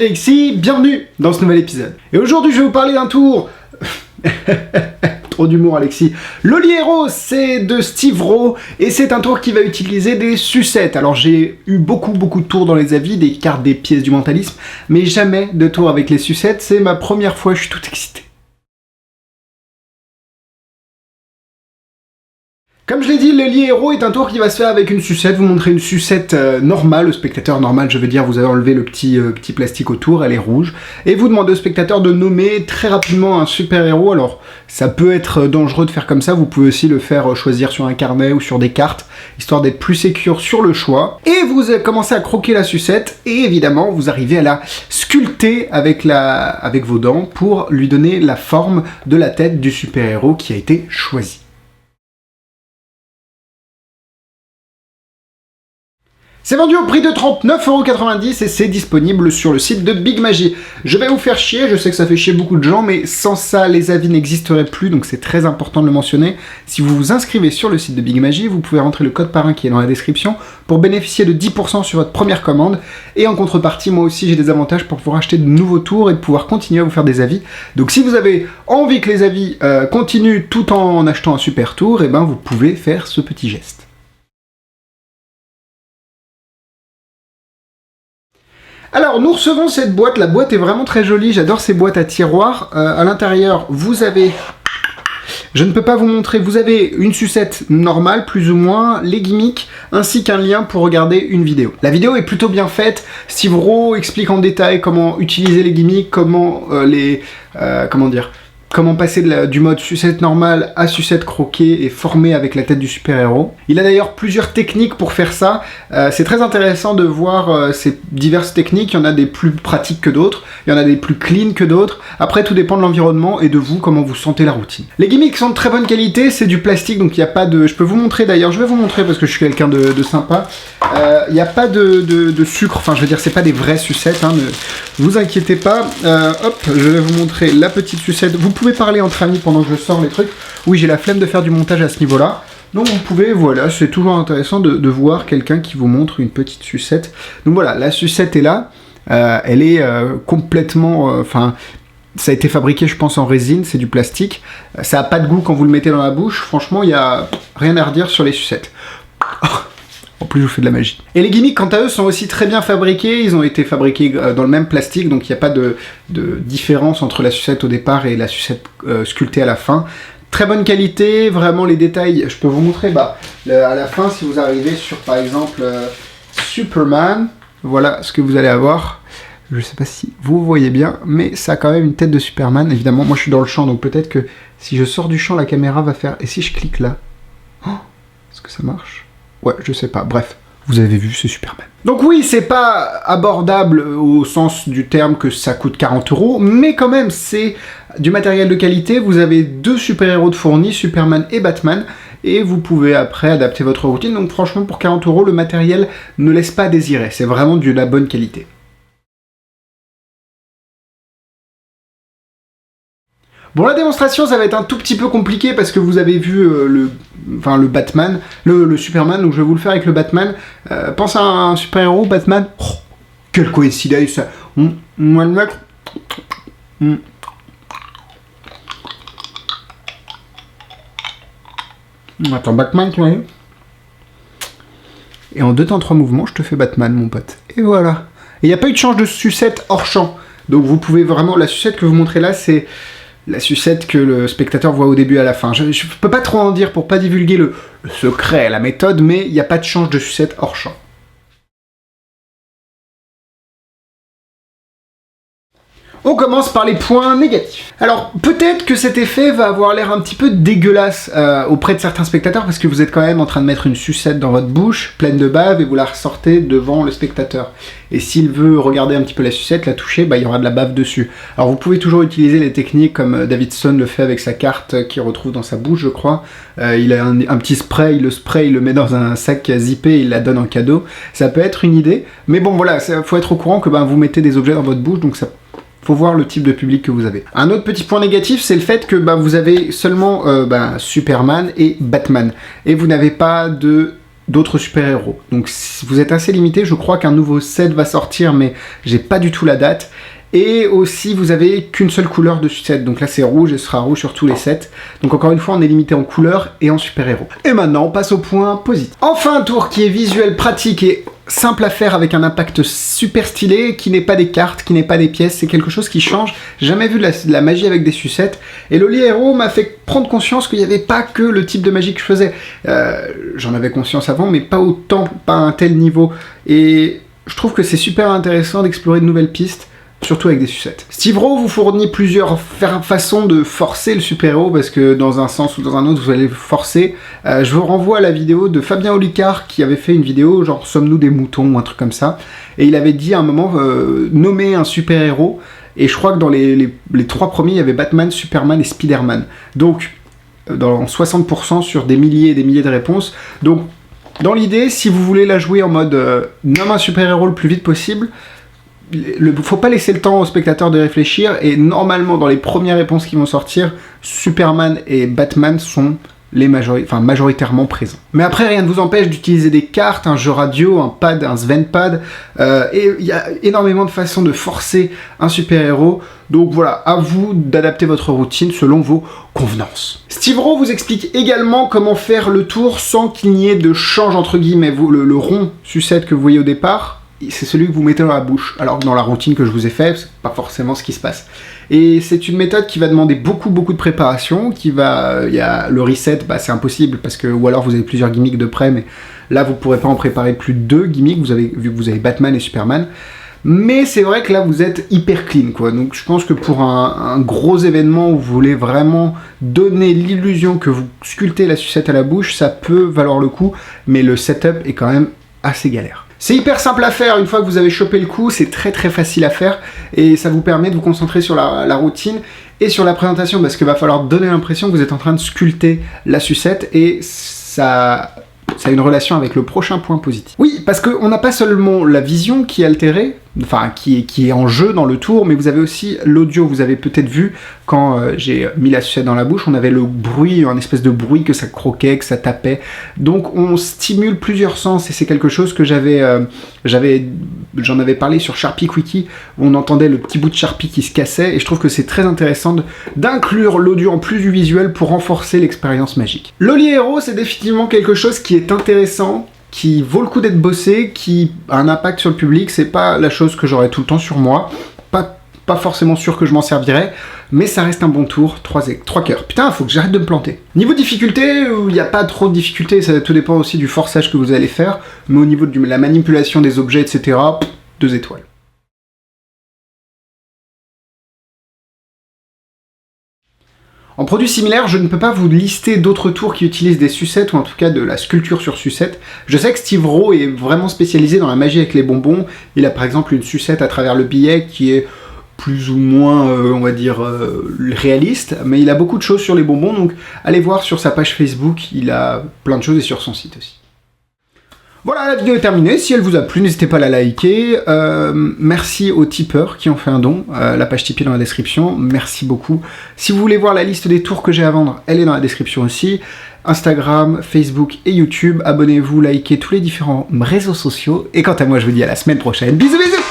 Alexis, bienvenue dans ce nouvel épisode. Et aujourd'hui je vais vous parler d'un tour... Trop d'humour Alexis. Le lit héros, c'est de Steve Rowe et c'est un tour qui va utiliser des sucettes. Alors j'ai eu beaucoup de tours dans les avis, des cartes, des pièces du mentalisme, mais jamais de tour avec les sucettes, c'est ma première fois, je suis tout excité. Comme je l'ai dit, le lit héros est un tour qui va se faire avec une sucette. Vous montrez une sucette normale, le spectateur normal, je veux dire, vous avez enlevé le petit plastique autour, elle est rouge, et vous demandez au spectateur de nommer très rapidement un super-héros. Alors, ça peut être dangereux de faire comme ça, vous pouvez aussi le faire choisir sur un carnet ou sur des cartes, histoire d'être plus sécure sur le choix. Et vous commencez à croquer la sucette, et évidemment, vous arrivez à la sculpter avec vos dents pour lui donner la forme de la tête du super-héros qui a été choisi. C'est vendu au prix de 39,90€ et c'est disponible sur le site de Big Magie. Je vais vous faire chier, je sais que ça fait chier beaucoup de gens, mais sans ça, les avis n'existeraient plus, donc c'est très important de le mentionner. Si vous vous inscrivez sur le site de Big Magie, vous pouvez rentrer le code parrain qui est dans la description pour bénéficier de 10% sur votre première commande. Et en contrepartie, moi aussi, j'ai des avantages pour pouvoir acheter de nouveaux tours et de pouvoir continuer à vous faire des avis. Donc si vous avez envie que les avis continuent tout en achetant un super tour, et ben vous pouvez faire ce petit geste. Alors, nous recevons cette boîte, la boîte est vraiment très jolie, j'adore ces boîtes à tiroirs. À l'intérieur, vous avez... Je ne peux pas vous montrer, vous avez une sucette normale, plus ou moins, les gimmicks, ainsi qu'un lien pour regarder une vidéo. La vidéo est plutôt bien faite, Steve Rowe explique en détail comment utiliser les gimmicks, comment comment passer du mode sucette normale à sucette croquée et formée avec la tête du super-héros. Il a d'ailleurs plusieurs techniques pour faire ça. C'est très intéressant de voir ces diverses techniques. Il y en a des plus pratiques que d'autres, il y en a des plus clean que d'autres. Après, tout dépend de l'environnement et de vous, comment vous sentez la routine. Les gimmicks sont de très bonne qualité, c'est du plastique, donc il n'y a pas de... Je peux vous montrer d'ailleurs, je vais vous montrer parce que je suis quelqu'un de sympa. Il n'y a pas de sucre, enfin je veux dire, c'est pas des vraies sucettes, hein, ne vous inquiétez pas. Hop, je vais vous montrer la petite sucette. Vous pouvez parler entre amis pendant que je sors les trucs. Oui, j'ai la flemme de faire du montage à ce niveau-là. Donc vous pouvez, voilà, c'est toujours intéressant de voir quelqu'un qui vous montre une petite sucette. Donc voilà, la sucette est là. Elle est complètement... ça a été fabriqué, je pense, en résine, c'est du plastique. Ça n'a pas de goût quand vous le mettez dans la bouche. Franchement, il n'y a rien à redire sur les sucettes. En plus, je vous fais de la magie. Et les gimmicks, quant à eux, sont aussi très bien fabriqués. Ils ont été fabriqués dans le même plastique, donc il n'y a pas de différence entre la sucette au départ et la sucette sculptée à la fin. Très bonne qualité, vraiment les détails, je peux vous montrer, à la fin, si vous arrivez sur, par exemple, Superman, voilà ce que vous allez avoir. Je sais pas si vous voyez bien, mais ça a quand même une tête de Superman. Évidemment, moi je suis dans le champ, donc peut-être que si je sors du champ, la caméra va faire... Et si je clique là, est-ce que ça marche ? Ouais, je sais pas, bref, vous avez vu, c'est Superman. Donc oui, c'est pas abordable au sens du terme que ça coûte 40€, mais quand même, c'est du matériel de qualité. Vous avez deux super-héros de fournis, Superman et Batman, et vous pouvez après adapter votre routine. Donc franchement, pour 40€, le matériel ne laisse pas à désirer, c'est vraiment de la bonne qualité. Bon, la démonstration, ça va être un tout petit peu compliqué parce que vous avez vu le Batman, le Superman, donc je vais vous le faire avec le Batman. Pense à un super-héros, Batman. Oh, quelle coïncidence ça. Moi, le mec... Attends, Batman, tu vois. Et en 2 temps 3 mouvements, je te fais Batman, mon pote. Et voilà. Et il n'y a pas eu de change de sucette hors champ. Donc vous pouvez vraiment... La sucette que vous montrez là, c'est... la sucette que le spectateur voit au début et à la fin. Je peux pas trop en dire pour pas divulguer le secret, la méthode, mais il n'y a pas de change de sucette hors champ. On commence par les points négatifs. Alors, peut-être que cet effet va avoir l'air un petit peu dégueulasse auprès de certains spectateurs, parce que vous êtes quand même en train de mettre une sucette dans votre bouche, pleine de bave, et vous la ressortez devant le spectateur. Et s'il veut regarder un petit peu la sucette, la toucher, il y aura de la bave dessus. Alors vous pouvez toujours utiliser les techniques comme Davidson le fait avec sa carte qu'il retrouve dans sa bouche, je crois. Il a un petit spray, il le met dans un sac zippé, il la donne en cadeau. Ça peut être une idée, mais bon voilà, faut être au courant que vous mettez des objets dans votre bouche, donc ça... faut voir le type de public que vous avez. Un autre petit point négatif, c'est le fait que vous avez seulement Superman et Batman. Et vous n'avez pas de d'autres super-héros. Donc si vous êtes assez limité, je crois qu'un nouveau set va sortir, mais j'ai pas du tout la date. Et aussi, vous avez qu'une seule couleur de sucette. Donc là, c'est rouge et ce sera rouge sur tous les sets. Donc encore une fois, on est limité en couleur et en super-héros. Et maintenant, on passe au point positif. Enfin, un tour qui est visuel, pratique et simple à faire avec un impact super stylé, qui n'est pas des cartes, qui n'est pas des pièces, c'est quelque chose qui change. J'ai jamais vu de la magie avec des sucettes. Et Loli Hero m'a fait prendre conscience qu'il n'y avait pas que le type de magie que je faisais. J'en avais conscience avant, mais pas autant, pas à un tel niveau. Et je trouve que c'est super intéressant d'explorer de nouvelles pistes, surtout avec des sucettes. Steve Rowe vous fournit plusieurs façons de forcer le super-héros, parce que dans un sens ou dans un autre, vous allez le forcer. Je vous renvoie à la vidéo de Fabien Olicard, qui avait fait une vidéo, genre « Sommes-nous des moutons ?» ou un truc comme ça. Et il avait dit à un moment, nommer un super-héros, et je crois que dans les 3 premiers, il y avait Batman, Superman et Spider-Man. Donc, dans 60% sur des milliers et des milliers de réponses. Donc, dans l'idée, si vous voulez la jouer en mode nomme un super-héros le plus vite possible, faut pas laisser le temps aux spectateurs de réfléchir, et normalement dans les premières réponses qui vont sortir, Superman et Batman sont les majoritairement présents. Mais après, rien ne vous empêche d'utiliser des cartes, un jeu radio, un pad, un Svenpad, et il y a énormément de façons de forcer un super-héros. Donc voilà, à vous d'adapter votre routine selon vos convenances. Steve Rowe vous explique également comment faire le tour sans qu'il n'y ait de change entre guillemets. Le rond sucette que vous voyez au départ, c'est celui que vous mettez dans la bouche, alors que dans la routine que je vous ai fait, c'est pas forcément ce qui se passe. Et c'est une méthode qui va demander beaucoup de préparation, il y a le reset, c'est impossible, parce que, ou alors vous avez plusieurs gimmicks de près, mais là vous pourrez pas en préparer plus de 2 gimmicks, vu que vous avez Batman et Superman. Mais c'est vrai que là vous êtes hyper clean, quoi. Donc je pense que pour un gros événement où vous voulez vraiment donner l'illusion que vous sculptez la sucette à la bouche, ça peut valoir le coup, mais le setup est quand même assez galère. C'est hyper simple à faire, une fois que vous avez chopé le coup, c'est très facile à faire, et ça vous permet de vous concentrer sur la routine et sur la présentation, parce qu'il va falloir donner l'impression que vous êtes en train de sculpter la sucette, et ça a une relation avec le prochain point positif. Oui, parce qu'on n'a pas seulement la vision qui est altérée, enfin qui est en jeu dans le tour, mais vous avez aussi l'audio. Vous avez peut-être vu, quand j'ai mis la sucette dans la bouche, on avait le bruit, un espèce de bruit, que ça croquait, que ça tapait. Donc on stimule plusieurs sens, et c'est quelque chose que j'en avais parlé sur Sharpie Quickie, où on entendait le petit bout de Sharpie qui se cassait, et je trouve que c'est très intéressant d'inclure l'audio en plus du visuel pour renforcer l'expérience magique. Loli Hero, c'est définitivement quelque chose qui est intéressant, qui vaut le coup d'être bossé, qui a un impact sur le public. C'est pas la chose que j'aurais tout le temps sur moi, pas forcément sûr que je m'en servirais, mais ça reste un bon tour, 3 cœurs. Putain, faut que j'arrête de me planter. Niveau difficulté, il n'y a pas trop de difficulté, ça tout dépend aussi du forçage que vous allez faire, mais au niveau de la manipulation des objets, etc., 2 étoiles. En produit similaire, je ne peux pas vous lister d'autres tours qui utilisent des sucettes, ou en tout cas de la sculpture sur sucette. Je sais que Steve Rowe est vraiment spécialisé dans la magie avec les bonbons. Il a par exemple une sucette à travers le billet qui est plus ou moins, on va dire, réaliste, mais il a beaucoup de choses sur les bonbons, donc allez voir sur sa page Facebook, il a plein de choses, et sur son site aussi. Voilà, la vidéo est terminée. Si elle vous a plu, n'hésitez pas à la liker. Merci aux tipeurs qui ont fait un don. La page Tipeee est dans la description. Merci beaucoup. Si vous voulez voir la liste des tours que j'ai à vendre, elle est dans la description aussi. Instagram, Facebook et YouTube. Abonnez-vous, likez tous les différents réseaux sociaux. Et quant à moi, je vous dis à la semaine prochaine. Bisous, bisous!